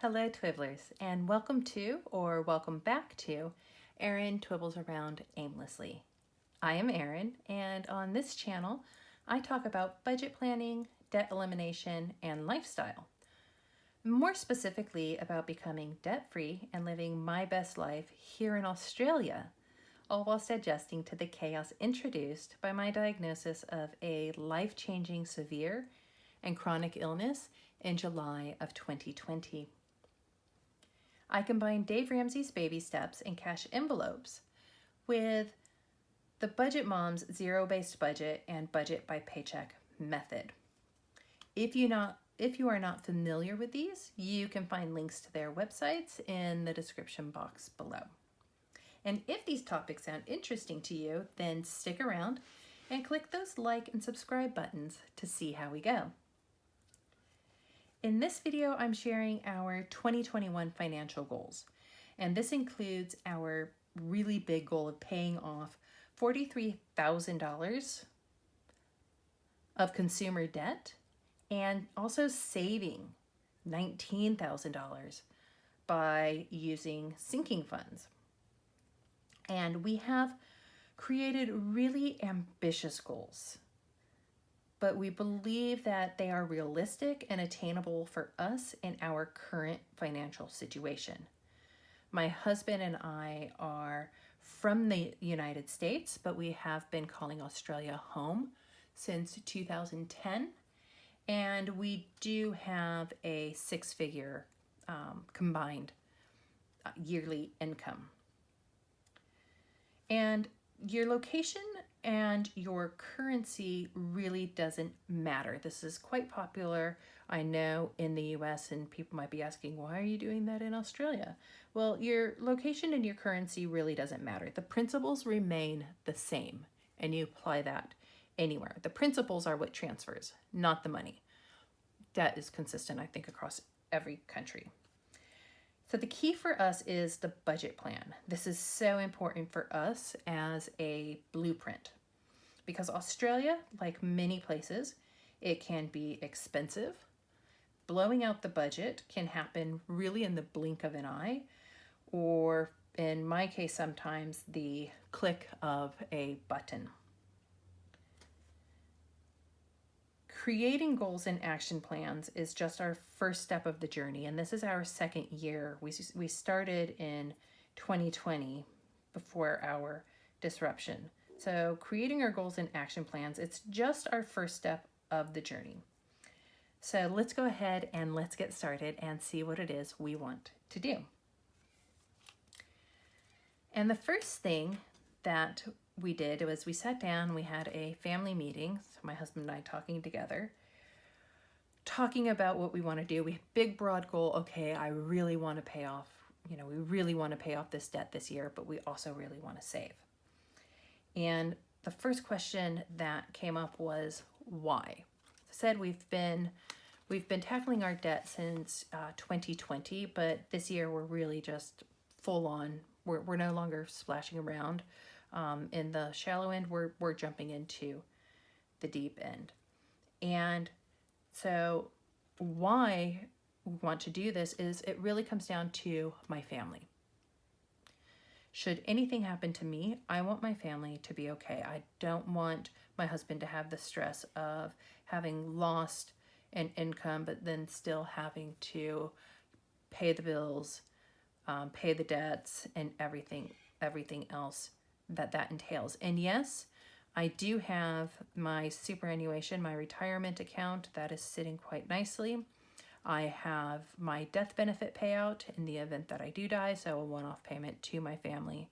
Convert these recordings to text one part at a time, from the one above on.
Hello, Twibblers, and welcome to, or welcome back to, Erin Twibbles Around Aimlessly. I am Erin, and on this channel, I talk about budget planning, debt elimination, and lifestyle. More specifically, about becoming debt-free and living my best life here in Australia, all whilst adjusting to the chaos introduced by my diagnosis of a life-changing severe and chronic illness in July of 2020. I combine Dave Ramsey's baby steps and cash envelopes with the Budget Mom's zero-based budget and budget by paycheck method. If you are not familiar with these, you can find links to their websites in the description box below. And if these topics sound interesting to you, then stick around and click those like and subscribe buttons to see how we go. In this video, I'm sharing our 2021 financial goals, and this includes our really big goal of paying off $43,000 of consumer debt and also saving $19,000 by using sinking funds. And we have created really ambitious goals, but we believe that they are realistic and attainable for us in our current financial situation. My husband and I are from the United States, but we have been calling Australia home since 2010, and we do have a six-figure combined yearly income. And your location and your currency really doesn't matter. This is quite popular, I know, in the US, and people might be asking, why are you doing that in Australia? Well, your location and your currency really doesn't matter. The principles remain the same, and you apply that anywhere. The principles are what transfers, not the money. That is consistent, I think, across every country. So the key for us is the budget plan. This is so important for us as a blueprint because Australia, like many places, it can be expensive. Blowing out the budget can happen really in the blink of an eye, or in my case, sometimes the click of a button. Creating goals and action plans is just our first step of the journey, and this is our second year. We started in 2020 before our disruption. So creating our goals and action plans, it's just our first step of the journey. So let's go ahead and let's get started and see what it is we want to do. And the first thing that we did was we sat down, we had a family meeting, so my husband and I talking together, talking about what we want to do. We had a big broad goal. Okay, I really want to pay off, we really want to pay off this debt this year, but we also really want to save. And the first question that came up was why? As I said, we've been tackling our debt since 2020, but this year we're really just full on. We're no longer splashing around in the shallow end. We're jumping into the deep end. And so why we want to do this is it really comes down to my family. Should anything happen to me, I want my family to be okay. I don't want my husband to have the stress of having lost an income, but then still having to pay the bills, pay the debts, and everything else that entails. And yes, I do have my superannuation, my retirement account that is sitting quite nicely. I have my death benefit payout in the event that I do die, so a one-off payment to my family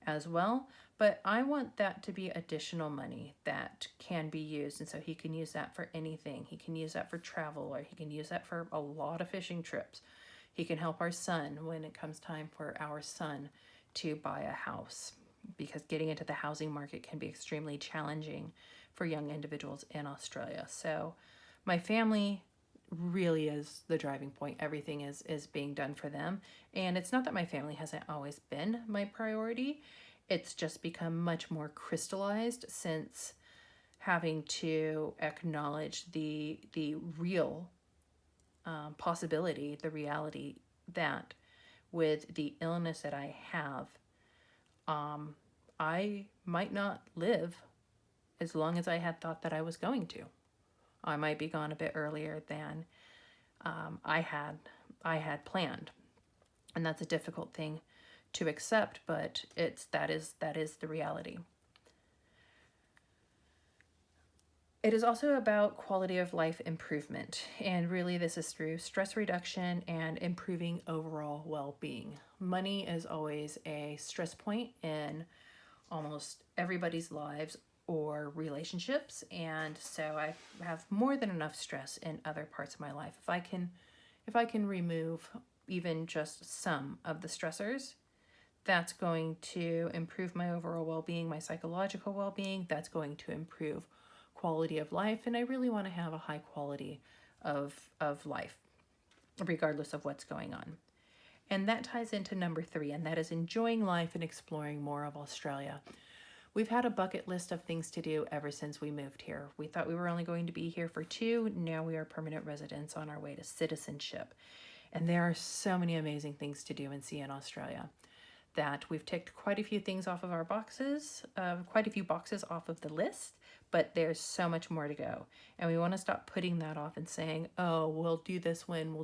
as well. But I want that to be additional money that can be used, and so he can use that for anything. He can use that for travel, or he can use that for a lot of fishing trips. He can help our son when it comes time for our son to buy a house, because getting into the housing market can be extremely challenging for young individuals in Australia. So my family really is the driving point. Everything is being done for them. And it's not that my family hasn't always been my priority. It's just become much more crystallized since having to acknowledge the real possibility, the reality that with the illness that I have, I might not live as long as I had thought that I was going to. I might be gone a bit earlier than I had planned, and that's a difficult thing to accept, but that is the reality. It is also about quality of life improvement, and really this is through stress reduction and improving overall well-being. Money is always a stress point in almost everybody's lives or relationships, and so I have more than enough stress in other parts of my life. If I can remove even just some of the stressors, that's going to improve my overall well-being, my psychological well-being. That's going to improve quality of life, and I really want to have a high quality of life regardless of what's going on. And that ties into number 3, and that is enjoying life and exploring more of Australia. We've had a bucket list of things to do ever since we moved here. We thought we were only going to be here for 2. Now we are permanent residents on our way to citizenship. And there are so many amazing things to do and see in Australia that we've ticked quite a few things off of our boxes, quite a few boxes off of the list, but there's so much more to go. And we want to stop putting that off and saying, oh, we'll do this when,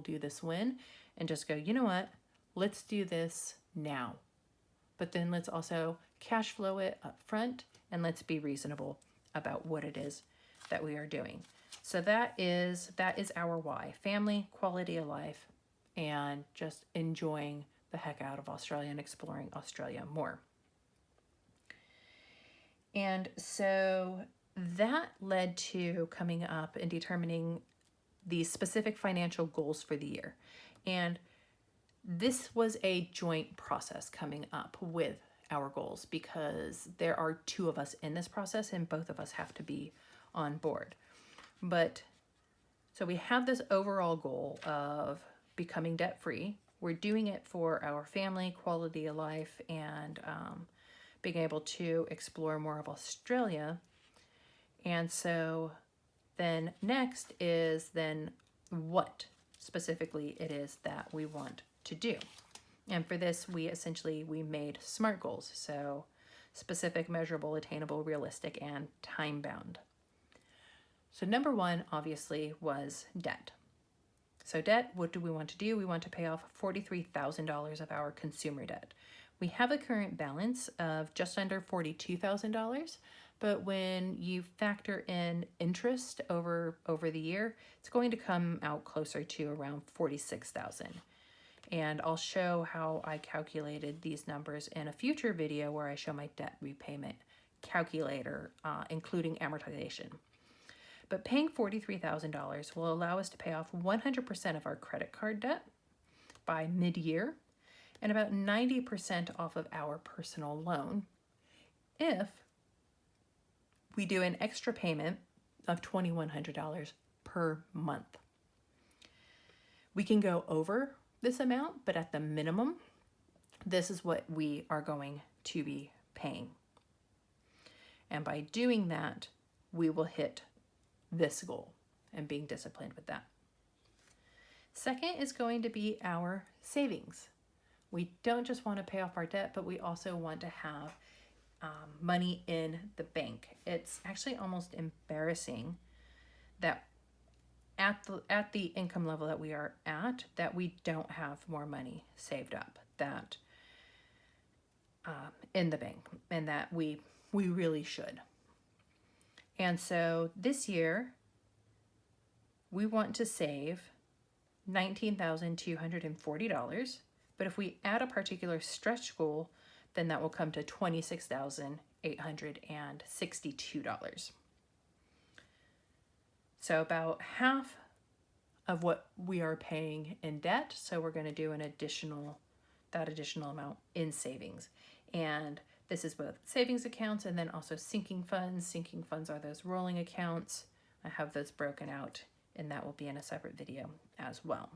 and just go, you know what, let's do this now. But then let's also cash flow it up front, and let's be reasonable about what it is that we are doing. So that is our why: family, quality of life, and just enjoying the heck out of Australia and exploring Australia more. And so that led to coming up and determining these specific financial goals for the year. And this was a joint process coming up with our goals, because there are 2 of us in this process and both of us have to be on board. But so we have this overall goal of becoming debt-free. We're doing it for our family, quality of life, and being able to explore more of Australia. And so then next is then what specifically it is that we want to do. And for this, we made SMART goals. So specific, measurable, attainable, realistic, and time-bound. So number 1, obviously, was debt. So debt, what do we want to do? We want to pay off $43,000 of our consumer debt. We have a current balance of just under $42,000, but when you factor in interest over the year, it's going to come out closer to around $46,000. And I'll show how I calculated these numbers in a future video where I show my debt repayment calculator, including amortization. But paying $43,000 will allow us to pay off 100% of our credit card debt by mid-year and about 90% off of our personal loan if we do an extra payment of $2,100 per month. We can go over this amount, but at the minimum, this is what we are going to be paying. And by doing that, we will hit this goal and being disciplined with that. Second is going to be our savings. We don't just want to pay off our debt, but we also want to have money in the bank. It's actually almost embarrassing that at the income level that we are at, that we don't have more money saved up that in the bank, and that we really should. And so this year, we want to save $19,240, but if we add a particular stretch goal, then that will come to $26,862. So about half of what we are paying in debt, so we're going to do that additional amount in savings. And this is both savings accounts and then also sinking funds. Sinking funds are those rolling accounts. I have those broken out, and that will be in a separate video as well.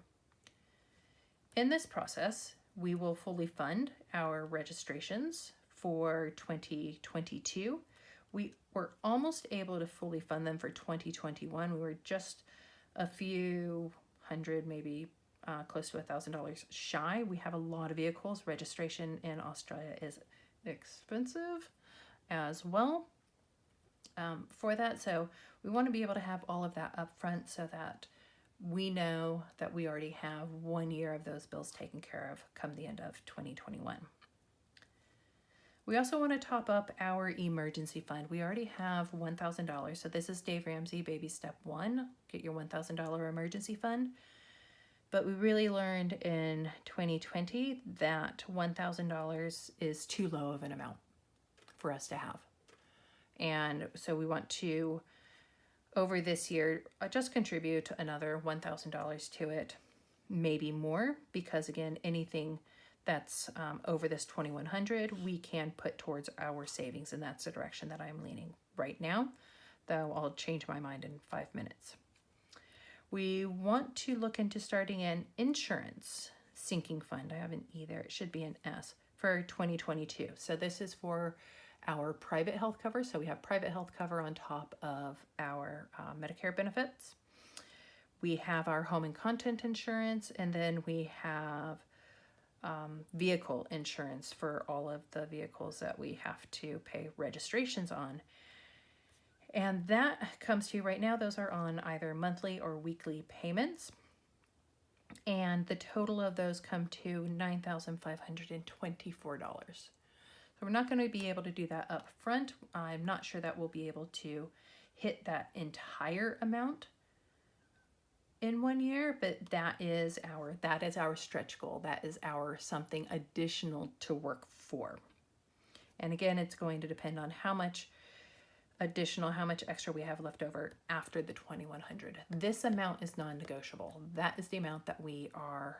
In this process, we will fully fund our registrations for 2022. We were almost able to fully fund them for 2021. We were just a few $1,200, maybe close to $1,000 shy. We have a lot of vehicles. Registration in Australia is expensive as well for that. So we want to be able to have all of that up front so that we know that we already have 1 year of those bills taken care of come the end of 2021. We also want to top up our emergency fund. We already have $1,000. So this is Dave Ramsey, baby step 1. Get your $1,000 emergency fund. But we really learned in 2020 that $1,000 is too low of an amount for us to have. And so we want to, over this year, just contribute another $1,000 to it, maybe more, because again, anything that's over this 2,100, we can put towards our savings, and that's the direction that I'm leaning right now, though I'll change my mind in 5 minutes. We want to look into starting an insurance sinking fund. I have an E there, it should be an S, for 2022. So this is for our private health cover. So we have private health cover on top of our Medicare benefits. We have our home and content insurance, and then we have vehicle insurance for all of the vehicles that we have to pay registrations on. And that comes to you right now. Those are on either monthly or weekly payments. And the total of those come to $9,524. So we're not going to be able to do that up front. I'm not sure that we'll be able to hit that entire amount in 1 year, but that is our stretch goal. That is our something additional to work for. And again, it's going to depend on how much extra we have left over after the 2,100. This amount is non-negotiable. That is the amount that we are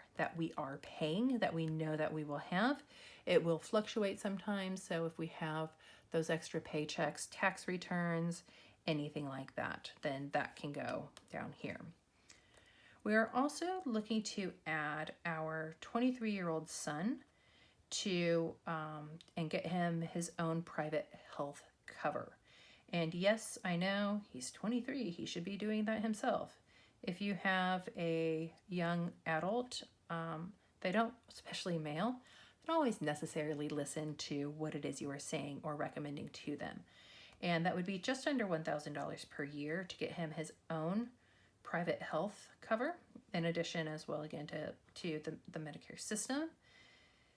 paying, that we know that we will have. It will fluctuate sometimes. So if we have those extra paychecks, tax returns, anything like that, then that can go down here. We are also looking to add our 23-year-old son to and get him his own private health cover. And yes, I know he's 23. He should be doing that himself. If you have a young adult, they don't, especially male, they don't always necessarily listen to what it is you are saying or recommending to them. And that would be just under $1,000 per year to get him his own private health cover, in addition as well, again, to the Medicare system.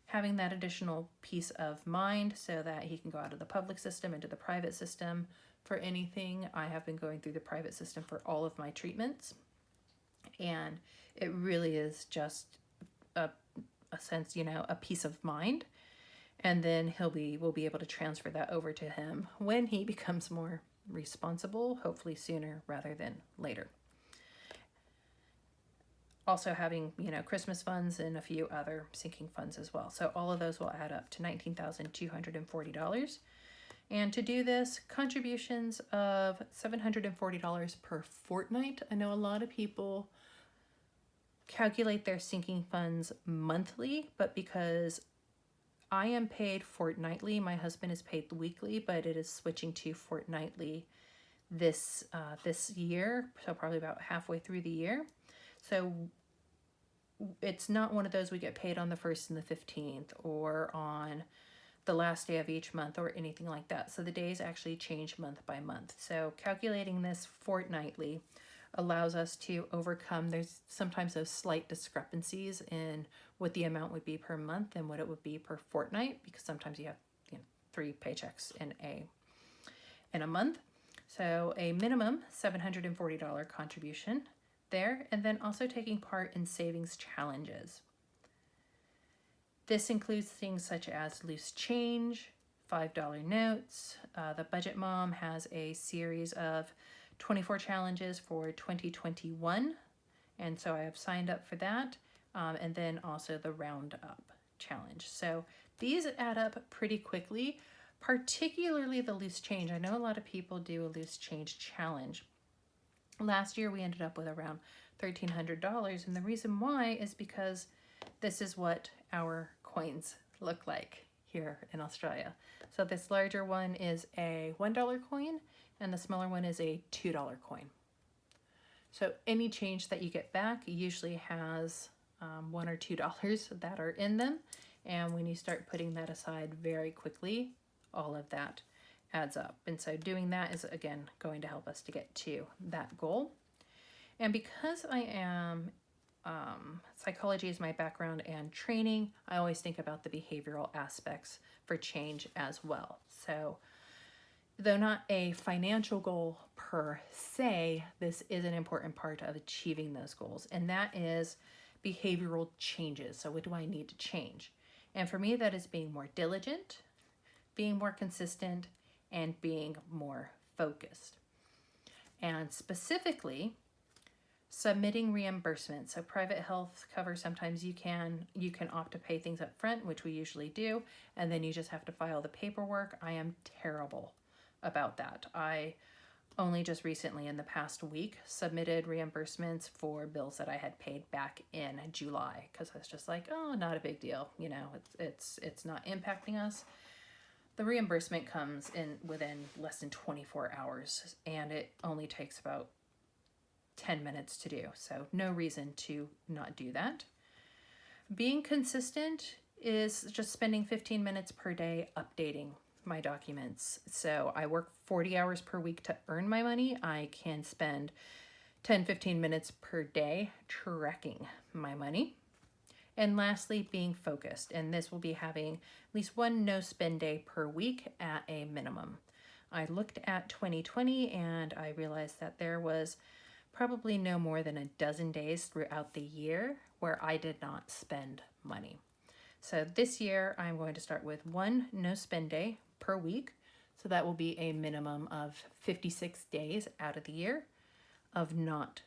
Having that additional peace of mind so that he can go out of the public system into the private system for anything. I have been going through the private system for all of my treatments, and it really is just a sense, a peace of mind. And then we'll be able to transfer that over to him when he becomes more responsible, hopefully sooner rather than later. Also having, Christmas funds and a few other sinking funds as well. So all of those will add up to $19,240. And to do this, contributions of $740 per fortnight. I know a lot of people calculate their sinking funds monthly, but because I am paid fortnightly, my husband is paid weekly, but it is switching to fortnightly this year, so probably about halfway through the year. So it's not one of those we get paid on the 1st and the 15th or on the last day of each month or anything like that. So the days actually change month by month. So calculating this fortnightly allows us to overcome, there's sometimes those slight discrepancies in what the amount would be per month and what it would be per fortnight, because sometimes you have 3 paychecks in a month. So a minimum $740 contribution there, and then also taking part in savings challenges. This includes things such as loose change, $5 notes. The Budget Mom has a series of 24 challenges for 2021, and so I have signed up for that, and then also the Roundup challenge. So these add up pretty quickly, particularly the loose change. I know a lot of people do a loose change challenge. Last year we ended up with around $1,300, and the reason why is because this is what our coins look like here in Australia. So this larger one is a $1 coin, and the smaller one is a $2 coin. So any change that you get back usually has $1 or $2 that are in them. And when you start putting that aside very quickly, all of that adds up. And so doing that is, again, going to help us to get to that goal. And because I am, psychology is my background and training, I always think about the behavioral aspects for change as well. So though not a financial goal per se, this is an important part of achieving those goals. And that is behavioral changes. So what do I need to change? And for me, that is being more diligent, being more consistent, and being more focused. And specifically, submitting reimbursement. So private health cover, sometimes you can opt to pay things up front, which we usually do, and then you just have to file the paperwork. I am terrible about that. I only just recently in the past week submitted reimbursements for bills that I had paid back in July, because I was just like, oh, not a big deal, you know, it's not impacting us. The reimbursement comes in within less than 24 hours, and it only takes about 10 minutes to do, so no reason to not do that. Being consistent is just spending 15 minutes per day updating my documents. So I work 40 hours per week to earn my money. I can spend 10-15 minutes per day tracking my money. And lastly, being focused. And this will be having at least one no spend day per week at a minimum. I looked at 2020 and I realized that there was probably no more than a dozen days throughout the year where I did not spend money. So this year I'm going to start with one no spend day per week. So that will be a minimum of 56 days out of the year of not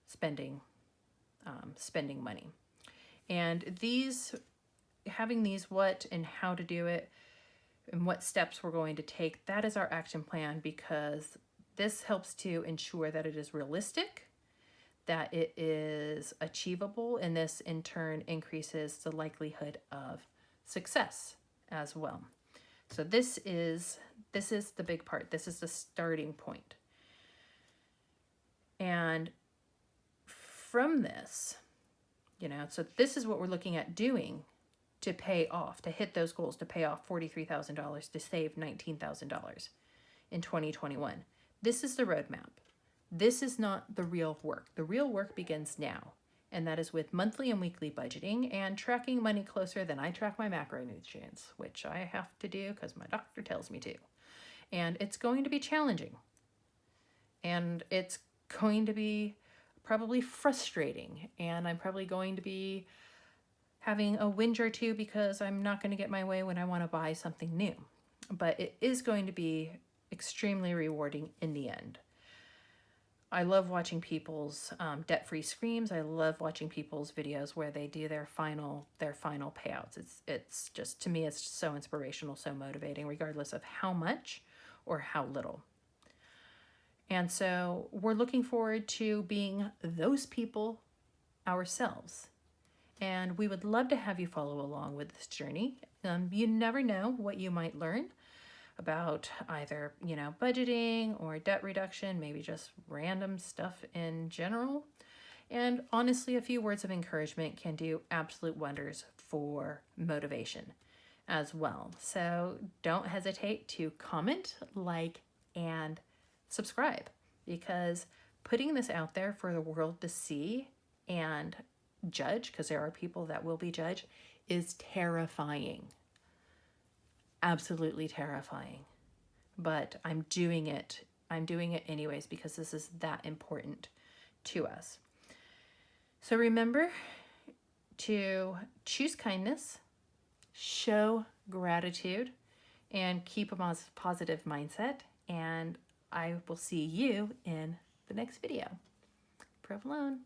spending money. And having these what and how to do it and what steps we're going to take, that is our action plan, because this helps to ensure that it is realistic, that it is achievable, and this in turn increases the likelihood of success as well. So this is the big part. This is the starting point. And from this, you know, so this is what we're looking at doing to pay off, to hit those goals, to pay off $43,000, to save $19,000 in 2021. This is the roadmap. This is not the real work. The real work begins now, and that is with monthly and weekly budgeting and tracking money closer than I track my macronutrients, which I have to do because my doctor tells me to. And it's going to be challenging, and it's going to be probably frustrating, and I'm probably going to be having a whinge or two because I'm not going to get my way when I want to buy something new. But it is going to be extremely rewarding in the end. I love watching people's debt-free screams. I love watching people's videos where they do their final payouts. It's just, to me, it's just so inspirational, so motivating, regardless of how much or how little. And so we're looking forward to being those people ourselves. And we would love to have you follow along with this journey. You never know what you might learn about either, you know, budgeting or debt reduction, maybe just random stuff in general. And honestly, a few words of encouragement can do absolute wonders for motivation as well. So don't hesitate to comment, like, and subscribe, because putting this out there for the world to see and judge, because there are people that will be judged, is terrifying. Absolutely terrifying. But I'm doing it anyways, because this is that important to us. So remember to choose kindness, show gratitude, and keep a positive mindset. And I will see you in the next video. Provolone.